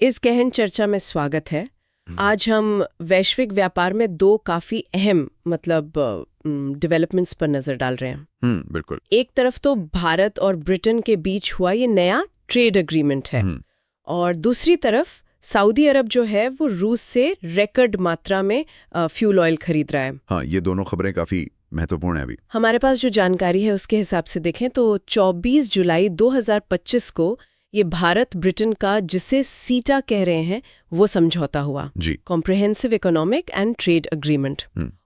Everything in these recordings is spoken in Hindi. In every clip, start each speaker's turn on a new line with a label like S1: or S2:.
S1: इस गहन चर्चा में स्वागत है। आज हम वैश्विक व्यापार में दो काफी अहम डेवलपमेंट्स पर नजर डाल रहे हैं।
S2: बिल्कुल।
S1: एक तरफ तो भारत और ब्रिटेन के बीच हुआ ये नया ट्रेड एग्रीमेंट है और दूसरी तरफ सऊदी अरब जो है वो रूस से रिकॉर्ड मात्रा में फ्यूल ऑयल खरीद रहा है।
S2: हाँ, ये दोनों खबरें काफी महत्वपूर्ण है। अभी
S1: हमारे पास जो जानकारी है उसके हिसाब से देखें तो 24 जुलाई 2025 को ये भारत ब्रिटेन का जिसे सीटा कह रहे हैं वो समझौता हुआ
S2: जी।
S1: Comprehensive economic and trade agreement.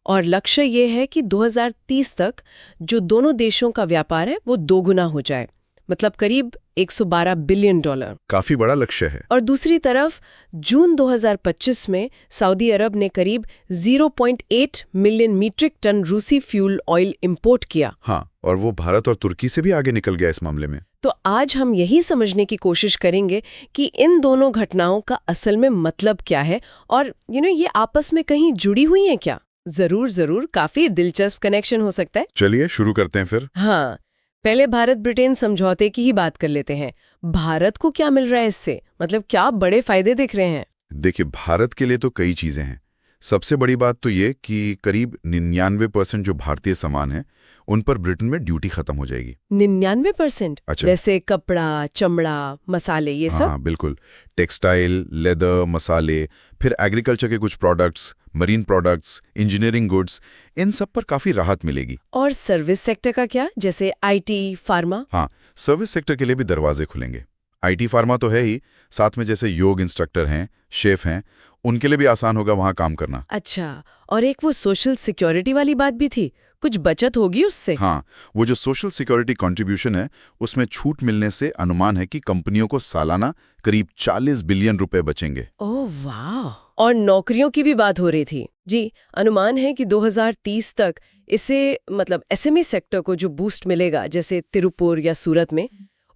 S1: और लक्ष्य ये है कि 2030 तक जो दोनों देशों का व्यापार है वो दोगुना हो जाए, मतलब करीब $112 बिलियन।
S2: काफी बड़ा लक्ष्य है।
S1: और दूसरी तरफ जून 2025 में सऊदी अरब ने करीब 0.8 मिलियन मीट्रिक टन रूसी फ्यूल ऑयल इंपोर्ट किया।
S2: हाँ, और वो भारत और तुर्की से भी आगे निकल गया इस मामले में।
S1: तो आज हम यही समझने की कोशिश करेंगे कि इन दोनों घटनाओं का असल में मतलब क्या है और ये आपस में कहीं जुड़ी हुई हैं क्या। जरूर काफी दिलचस्प कनेक्शन हो सकता है।
S2: चलिए शुरू करते हैं फिर।
S1: हाँ, पहले भारत ब्रिटेन समझौते की ही बात कर लेते हैं। भारत को क्या मिल रहा है इससे, मतलब क्या बड़े फायदे दिख रहे हैं?
S2: देखिए, भारत के लिए तो कई चीजें हैं। सबसे बड़ी बात तो ये कि करीब 99% जो भारतीय सामान है उन पर ब्रिटेन में ड्यूटी खत्म हो जाएगी।
S1: 99%?
S2: अच्छा।
S1: वैसे कपड़ा, चमड़ा, मसाले ये सब?
S2: हाँ बिल्कुल। टेक्सटाइल, लेदर, मसाले, फिर एग्रीकल्चर के कुछ products, marine products, engineering goods, इन सब पर काफी राहत मिलेगी।
S1: और सर्विस सेक्टर का क्या, जैसे IT, फार्मा?
S2: हाँ, सर्विस सेक्टर के लिए भी दरवाजे खुलेंगे। IT फार्मा तो है ही, साथ में जैसे योग इंस्ट्रक्टर हैं, शेफ हैं, उनके लिए भी आसान होगा वहां काम करना।
S1: अच्छा, और एक वो सोशल सिक्योरिटी वाली बात भी थी, कुछ बचत होगी उससे?
S2: हाँ, वो जो सोशल सिक्योरिटी कंट्रीब्यूशन है उसमें छूट मिलने से अनुमान है कि कंपनियों को सालाना करीब 40 बिलियन रुपए बचेंगे।
S1: ओह वाह। और नौकरियों की भी बात हो रही थी जी। अनुमान है कि 2030 तक इसे मतलब SME सेक्टर को जो बूस्ट मिलेगा, जैसे तिरुपुर या सूरत में,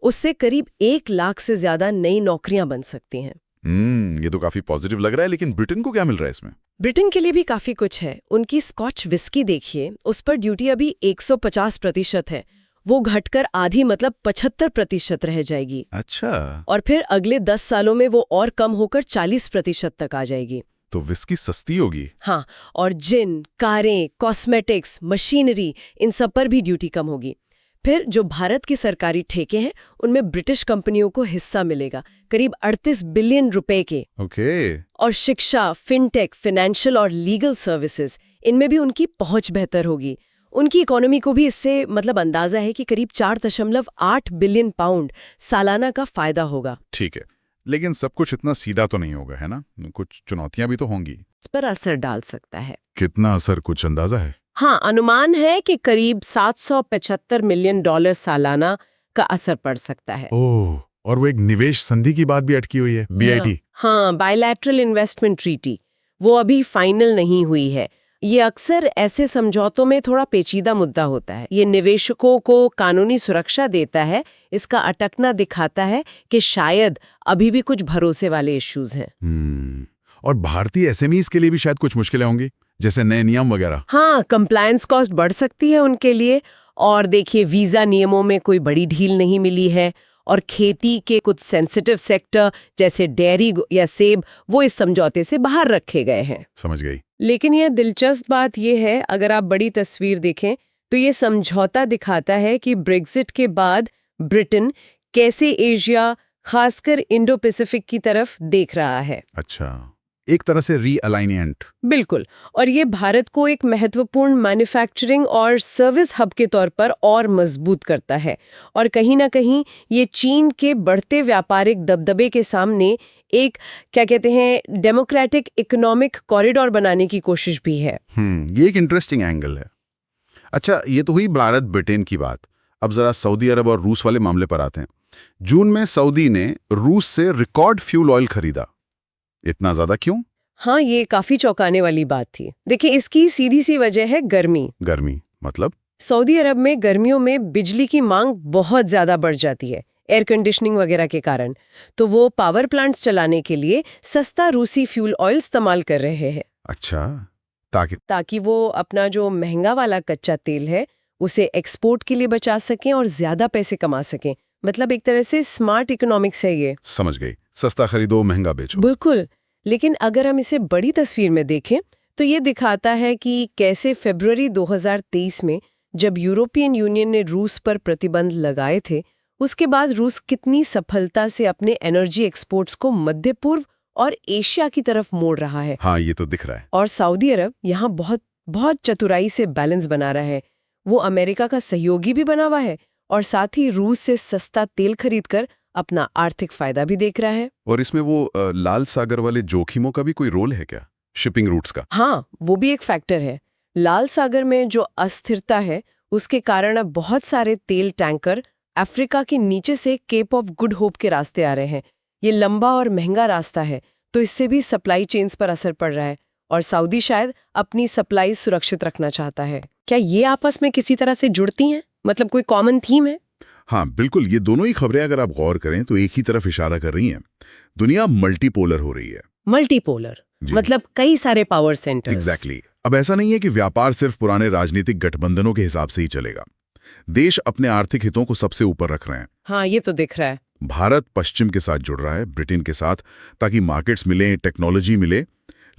S1: उससे करीब 1 लाख से ज्यादा नई नौकरियां बन सकती हैं।
S2: ये तो काफी पॉजिटिव लग रहा है, लेकिन ब्रिटेन को क्या मिल रहा है इसमें?
S1: ब्रिटेन के लिए भी काफी कुछ है। उनकी स्कॉच विस्की देखिए, उस पर ड्यूटी अभी 150% है, वो घटकर आधी मतलब 75% रह जाएगी।
S2: अच्छा।
S1: और फिर अगले 10 सालों में वो और कम होकर 40% तक आ जाएगी।
S2: तो विस्की सस्ती होगी।
S1: हाँ, और जिन, कारें, कॉस्मेटिक्स, मशीनरी, इन सब पर भी ड्यूटी कम होगी। फिर जो भारत की सरकारी ठेके हैं उनमें ब्रिटिश कंपनियों को हिस्सा मिलेगा, करीब 38 बिलियन रुपए के।
S2: ओके।
S1: और शिक्षा, फिनटेक, फाइनेंशियल और लीगल सर्विसेज, इनमें भी उनकी पहुंच बेहतर होगी। उनकी इकोनॉमी को भी इससे मतलब अंदाजा है कि करीब 4.8 बिलियन पाउंड सालाना का फायदा होगा।
S2: ठीक है, लेकिन सब कुछ इतना सीधा तो नहीं होगा, है ना? कुछ चुनौतियां भी तो होंगी।
S1: इस पर असर डाल सकता है।
S2: कितना असर, कुछ अंदाजा है?
S1: हाँ, अनुमान है कि करीब $775 मिलियन सालाना का असर पड़ सकता है।
S2: ओह, और वो एक निवेश संधि की बात भी अटकी हुई है, BIT।
S1: हाँ, बायलैटरल इन्वेस्टमेंट ट्रीटी, वो अभी फाइनल नहीं हुई है। ये अक्सर ऐसे समझौतों में थोड़ा पेचीदा मुद्दा होता है। ये निवेशकों को कानूनी सुरक्षा देता है, इसका अटकना दिखाता है कि शायद अभी भी कुछ भरोसे वाले इश्यूज हैं।
S2: और भारतीय SMEs के लिए भी शायद कुछ मुश्किलें होंगी, जैसे नए नियम वगैरह।
S1: हाँ, कंप्लायंस कॉस्ट बढ़ सकती है उनके लिए। और देखिए, वीजा नियमों में कोई बड़ी ढील नहीं मिली है, और खेती के कुछ सेंसिटिव सेक्टर जैसे डेयरी या सेब, वो इस समझौते से बाहर रखे गए हैं।
S2: समझ गई।
S1: लेकिन यह दिलचस्प बात यह है, अगर आप बड़ी तस्वीर देखें तो ये समझौता दिखाता है कि ब्रेक्जिट के बाद ब्रिटेन कैसे एशिया, खासकर इंडो पैसिफिक की तरफ देख रहा है।
S2: अच्छा, एक तरह से रीअलाइनमेंट।
S1: बिल्कुल, और ये भारत को एक महत्वपूर्ण मैन्युफैक्चरिंग और सर्विस हब के तौर पर और मजबूत करता है। और कहीं ना कहीं ये चीन के बढ़ते व्यापारिक दबदबे के सामने एक, क्या कहते हैं, डेमोक्रेटिक इकोनॉमिक कॉरिडोर बनाने की कोशिश भी है।
S2: ये एक इंटरेस्टिंग एंगल है। अच्छा, ये तो हुई भारत ब्रिटेन की बात। अब जरा सऊदी अरब और रूस वाले मामले पर आते हैं। जून में सऊदी ने रूस से रिकॉर्ड फ्यूल ऑयल खरीदा। इतना ज्यादा क्यों?
S1: हाँ, ये काफी चौंकाने वाली बात थी। देखिए, इसकी सीधी सी वजह है गर्मी।
S2: गर्मी मतलब?
S1: सऊदी अरब में गर्मियों में बिजली की मांग बहुत ज्यादा बढ़ जाती है, एयर कंडीशनिंग वगैरह के कारण। तो वो पावर प्लांट्स चलाने के लिए सस्ता रूसी फ्यूल ऑयल इस्तेमाल कर रहे हैं।
S2: अच्छा,
S1: ताकि वो अपना जो महंगा वाला कच्चा तेल है उसे एक्सपोर्ट के लिए बचा सकें और ज्यादा पैसे कमा सकें, मतलब एक तरह से स्मार्ट इकोनॉमिक्स है ये।
S2: समझ गई, सस्ता खरीदो महंगा बेचो।
S1: बिल्कुल। लेकिन अगर हम इसे बड़ी तस्वीर में देखें तो ये दिखाता है कि कैसे फरवरी 2023 में जब यूरोपियन यूनियन ने रूस पर प्रतिबंध लगाए थे, उसके बाद रूस कितनी सफलता से अपने एनर्जी एक्सपोर्ट्स को मध्य पूर्व और एशिया की तरफ मोड़ रहा है।
S2: हाँ, ये तो दिख रहा है।
S1: और सऊदी अरब यहाँ बहुत बहुत चतुराई से बैलेंस बना रहा है। वो अमेरिका का सहयोगी भी बना हुआ है और साथ ही रूस से सस्ता तेल खरीदकर अपना आर्थिक फायदा भी देख रहा है।
S2: और इसमें वो लाल सागर वाले जोखिमों का भी कोई रोल है क्या, शिपिंग रूट्स का?
S1: हाँ, वो भी एक फैक्टर है। लाल सागर में जो अस्थिरता है उसके कारण अब बहुत सारे तेल टैंकर अफ्रीका के नीचे से केप ऑफ गुड होप के रास्ते आ रहे हैं। ये लंबा और महंगा रास्ता है, तो इससे भी सप्लाई चेन्स पर असर पड़ रहा है और सऊदी शायद अपनी सप्लाई सुरक्षित रखना चाहता है। क्या ये आपस में किसी तरह से जुड़ती हैं? मतलब कोई कॉमन थीम है?
S2: हाँ बिल्कुल, ये दोनों ही खबरें अगर आप गौर करें तो एक ही तरफ इशारा कर रही हैं। दुनिया मल्टीपोलर हो रही है।
S1: मल्टीपोलर मतलब कई सारे पावर सेंटर्स।
S2: एग्जैक्टली। अब ऐसा नहीं है कि व्यापार सिर्फ पुराने राजनीतिक गठबंधनों के हिसाब से ही चलेगा। देश अपने आर्थिक हितों को सबसे ऊपर रख रहे हैं।
S1: हाँ, ये तो दिख रहा है।
S2: भारत पश्चिम के साथ जुड़ रहा है, ब्रिटेन के साथ, ताकि मार्केट्स मिले, टेक्नोलॉजी मिले,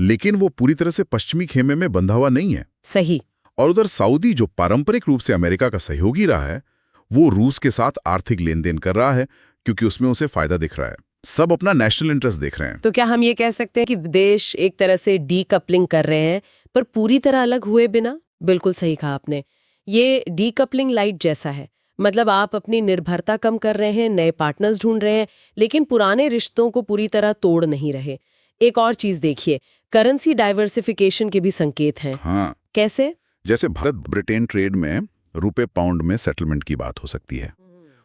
S2: लेकिन वो पूरी तरह से पश्चिमी खेमे में बंधा हुआ नहीं है।
S1: सही।
S2: और उधर सऊदी, जो पारंपरिक रूप से अमेरिका का सहयोगी रहा है, वो रूस के साथ आर्थिक लेन देन कर रहा है क्योंकि उसमें उसे फायदा दिख रहा है। सब अपना नेशनल इंटरेस्ट देख रहे हैं।
S1: तो क्या हम ये कह सकते हैं कि देश एक तरह से डीकपलिंग कर रहे हैं, पर पूरी तरह अलग हुए बिना? बिल्कुल सही कहा आपने। ये डीकपलिंग लाइट जैसा है। मतलब आप अपनी निर्भरता कम कर रहे हैं, नए पार्टनर्स ढूंढ रहे हैं, लेकिन पुराने रिश्तों को पूरी तरह तोड़ नहीं रहे। एक और चीज देखिए, करेंसी डाइवर्सिफिकेशन के भी संकेत हैं।
S2: हाँ।
S1: कैसे?
S2: जैसे भारत ब्रिटेन ट्रेड में रुपए पाउंड में सेटलमेंट की बात हो सकती है,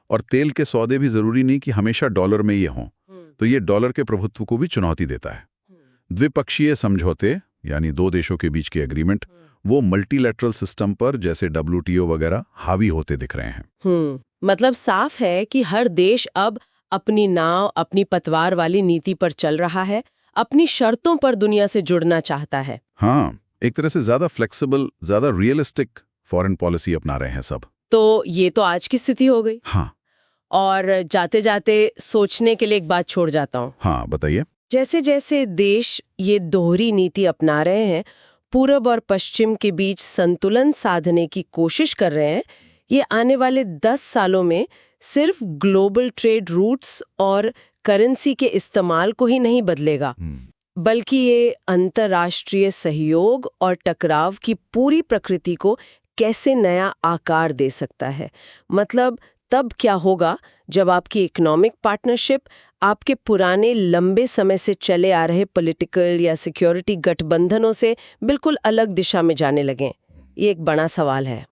S2: और तेल के सौदे भी जरूरी नहीं कि हमेशा डॉलर में ये हों, तो ये डॉलर के प्रभुत्व को भी चुनौती देता है। द्विपक्षीय समझौते यानी दो देशों के बीच के एग्रीमेंट, वो मल्टीलैटरल सिस्टम पर जैसे WTO वगैरह हावी होते दिख रहे हैं।
S1: मतलब साफ है कि हर देश अब अपनी नाव, अपनी पतवार वाली नीति पर चल रहा है, अपनी शर्तों पर दुनिया से जुड़ना चाहता है।
S2: हाँ, एक तरह से ज्यादा फ्लेक्सिबल, ज्यादा रियलिस्टिक फॉरेन पॉलिसी अपना रहे हैं सब।
S1: तो ये तो आज की स्थिति हो गई।
S2: हाँ।
S1: और जाते जाते सोचने के लिए एक बात छोड़ जाता हूँ।
S2: हाँ, बताइए।
S1: जैसे जैसे देश ये दोहरी नीति अपना रहे हैं, पूरब और पश्चिम के बीच संतुलन साधने की कोशिश कर रहे हैं, ये आने वाले 10 सालों में सिर्फ ग्लोबल ट्रेड रूट्स और करेंसी के इस्तेमाल को ही नहीं बदलेगा, बल्कि ये अंतर्राष्ट्रीय सहयोग और टकराव की पूरी प्रकृति को कैसे नया आकार दे सकता है। मतलब तब क्या होगा जब आपकी इकोनॉमिक पार्टनरशिप आपके पुराने लंबे समय से चले आ रहे पॉलिटिकल या सिक्योरिटी गठबंधनों से बिल्कुल अलग दिशा में जाने लगें। ये एक बड़ा सवाल है।